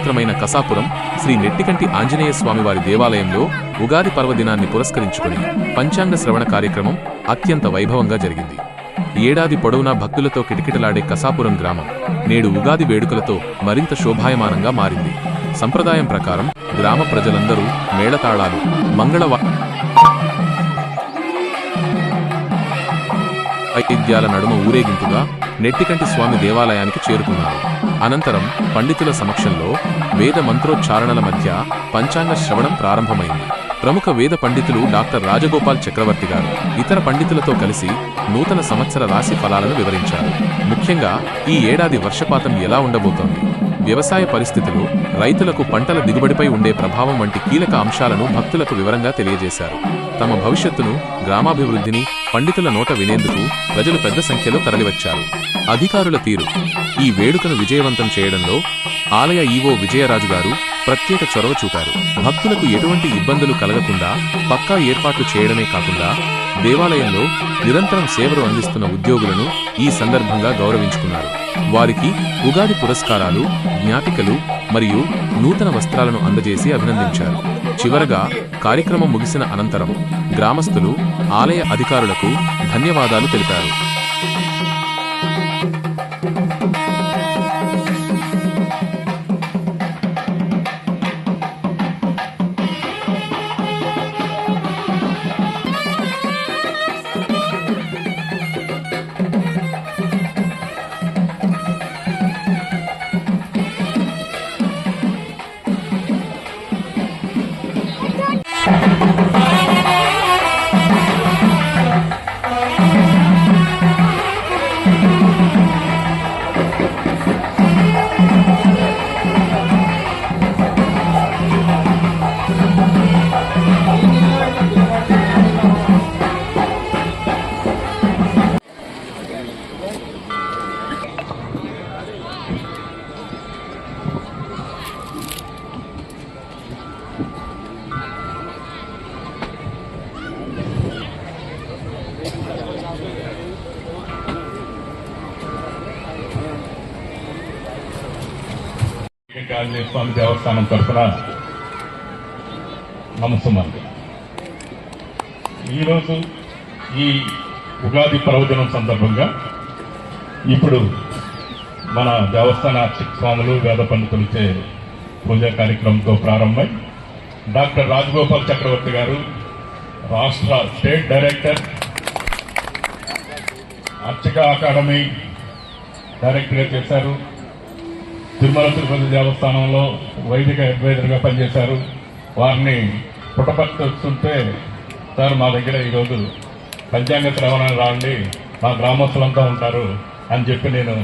పుణ్యక్షేత్రమైన కసాపురం శ్రీ నెట్టికంటి ఆంజనేయ స్వామివారి దేవాలయంలో ఉగాది పర్వదినాన్ని పురస్కరించుకుని పంచాంగ శ్రవణ కార్యక్రమం అత్యంత వైభవంగా జరిగింది. ఏడాది పొడవునా భక్తులతో కిటకిటలాడే కసాపురం గ్రామం నేడు ఉగాది వేడుకలతో మరింత శోభాయమానంగా మారింది. సంప్రదాయం ప్రకారం గ్రామ ప్రజలందరూ మేళతాళాలు, మంగళవాద్యాల నడుమ ఊరేగింపుగా నెట్టికంటి స్వామి దేవాలయానికి చేరుకున్నారు. అనంతరం పండితుల సమక్షంలో వేద మంత్రోచ్చారణల మధ్య పంచాంగ శ్రవణం ప్రారంభమైంది. ప్రముఖ వేద పండితులు డాక్టర్ రాజగోపాల్ చక్రవర్తి గారు ఇతర పండితులతో కలిసి నూతన సంవత్సర రాశి ఫలాలను వివరించారు. ముఖ్యంగా ఈ ఏడాది వర్షపాతం ఎలా ఉండబోతోంది, వ్యవసాయ పరిస్థితులు, రైతులకు పంటల దిగుబడిపై ఉండే ప్రభావం వంటి కీలక అంశాలను భక్తులకు వివరంగా తెలియజేశారు. తమ భవిష్యత్తును, గ్రామాభివృద్ధిని పండితుల నోట వినేందుకు ప్రజలు పెద్ద సంఖ్యలో తరలివచ్చారు. అధికారుల తీరు ఈ వేడుకను విజయవంతం చేయడంలో ఆలయ ఈవో విజయరాజు గారు ప్రత్యేక చొరవ చూపారు. భక్తులకు ఎటువంటి ఇబ్బందులు కలగకుండా పక్కా ఏర్పాట్లు చేయడమే కాకుండా దేవాలయంలో నిరంతరం సేవలు అందిస్తున్న ఉద్యోగులను ఈ సందర్భంగా గౌరవించుకున్నారు. వారికి ఉగాది పురస్కారాలు, జ్ఞాపికలు మరియు నూతన వస్త్రాలను అందజేసి అభినందించారు. చివరగా కార్యక్రమం ముగిసిన అనంతరం గ్రామస్తులు ఆలయ అధికారులకు ధన్యవాదాలు తెలిపారు. ఆంజనేయ స్వామి దేవస్థానం తరఫున నమస్సుమంది. ఈరోజు ఈ ఉగాది పర్వదినం సందర్భంగా ఇప్పుడు మన దేవస్థాన అర్చక స్వాములు, వేద పండితులచే పూజా కార్యక్రమంతో ప్రారంభమై డాక్టర్ రాజగోపాల్ చక్రవర్తి గారు రాష్ట్ర స్టేట్ డైరెక్టర్, అర్చక అకాడమీ డైరెక్టర్గా చేశారు. తిరుమల తిరుపతి దేవస్థానంలో వైదిక అడ్వైజర్గా పనిచేశారు. వారిని పుట్టపర్తుంటే, సార్ మా దగ్గర ఈరోజు పంచాంగ శ్రవణ రాండి, మా గ్రామస్తులంతా ఉంటారు అని చెప్పి నేను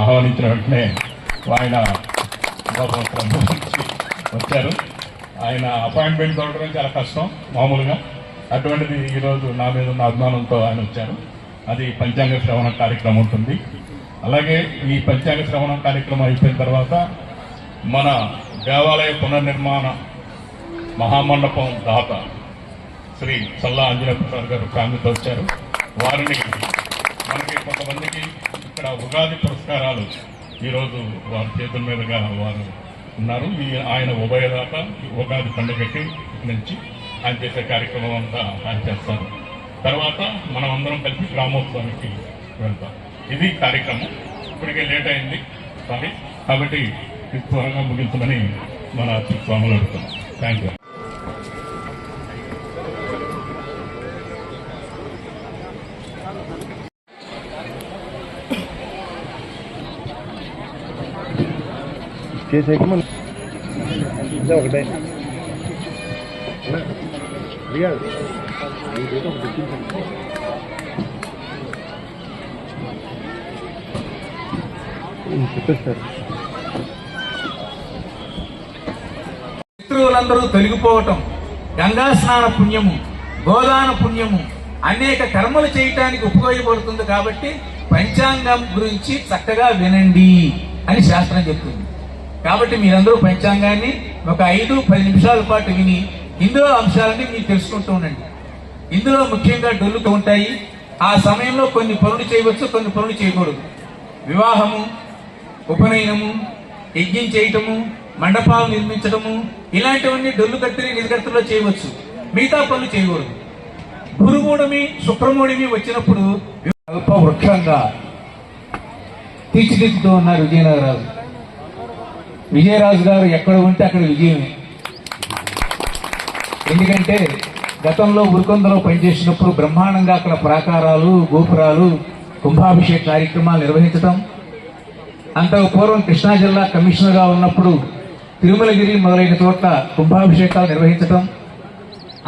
ఆహ్వానించిన వెంటనే ఆయన వచ్చారు. ఆయన అపాయింట్మెంట్ దొరకడం చాలా కష్టం మామూలుగా, అటువంటిది ఈరోజు నా మీద ఉన్న అభిమానంతో ఆయన వచ్చారు. అది పంచాంగ శ్రవణ కార్యక్రమం ఉంటుంది. అలాగే ఈ పంచాంగ శ్రవణం కార్యక్రమం అయిపోయిన తర్వాత మన దేవాలయ పునర్నిర్మాణ మహామండపం దాత శ్రీ చల్లా ఆంజనేయ ప్రసాద్ గారు ఫ్యామిలీతో వచ్చారు. వారిని మనకి కొంతమందికి ఇక్కడ ఉగాది పురస్కారాలు ఈరోజు వారి చేతుల మీదుగా వారు ఉన్నారు. ఆయన ఉభయదాత ఉగాది పండుగకి నుంచి ఆయన చేసే కార్యక్రమం అంతా ఆయన చేస్తారు. తర్వాత మనం అందరం కలిసి గ్రామోత్సవానికి వెళ్తాం. ఇది కార్యక్రమం. ఇప్పటికే లేట్ అయింది సారీ, కాబట్టి త్వరగా ముగించమని మన అర్చక స్వాములు అడుగుతున్నాం. Thank you. చేసేకి ఒకటే శత్రువులందరూ తొలగిపోవటం, గంగా స్నాన పుణ్యము, గోదాన పుణ్యము, అనేక కర్మలు చేయటానికి ఉపయోగపడుతుంది. కాబట్టి పంచాంగం గురించి చక్కగా వినండి అని శాస్త్రం చెప్తుంది. కాబట్టి మీరందరూ పంచాంగాన్ని ఒక 5-10 నిమిషాల పాటు విని ఇందులో అంశాలని మీరు తెలుసుకుంటూ ఉండండి. ఇందులో ముఖ్యంగా డొల్లుతూ ఉంటాయి. ఆ సమయంలో కొన్ని పనులు చేయవచ్చు, కొన్ని పనులు చేయకూడదు. వివాహము, ఉపనయనము, యజ్ఞం చేయటము, మండపాలు నిర్మించడము ఇలాంటివన్నీ డొల్లు కత్తిరి నిధికర్తలో చేయవచ్చు, మిగతా పనులు చేయకూడదు. గురుమూఢమి శుక్రమూఢమి వచ్చినప్పుడు అల్ప వృక్షంగా తీర్చిదిద్దుతూ ఉన్నారు విజయనగరాజు. విజయరాజు గారు ఎక్కడ ఉంటే అక్కడ విజయమే. ఎందుకంటే గతంలో ఉరుకొందలో పనిచేసినప్పుడు బ్రహ్మాండంగా అక్కడ ప్రాకారాలు, గోపురాలు, కుంభాభిషేక కార్యక్రమాలు నిర్వహించడం, అంతకు పూర్వం కృష్ణా జిల్లా కమిషనర్గా ఉన్నప్పుడు తిరుమలగిరి మొదలైన చోట్ల కుంభాభిషేకాలు నిర్వహించడం,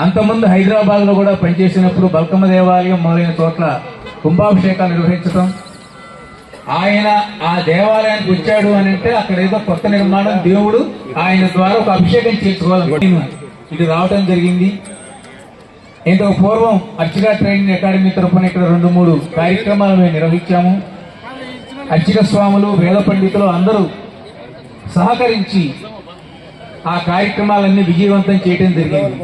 అంతకుముందు హైదరాబాద్లో కూడా పనిచేసినప్పుడు బల్కమ్మ దేవాలయం మొదలైన చోట్ల కుంభాభిషేకాలు నిర్వహించడం. ఆయన ఆ దేవాలయానికి వచ్చాడు అని అంటే అక్కడ ఏదో కొత్త నిర్మాణం, దేవుడు ఆయన ద్వారా ఒక అభిషేకం చేసుకోవాలని ఇది రావటం జరిగింది. ఇంతకు పూర్వం అర్చక ట్రైనింగ్ అకాడమీ తరఫున ఇక్కడ 2-3 కార్యక్రమాలు మేము నిర్వహించాము. అర్చక స్వాములు, వేద పండితులు అందరూ సహకరించి ఆ కార్యక్రమాలన్నీ విజయవంతం చేయడం జరిగింది.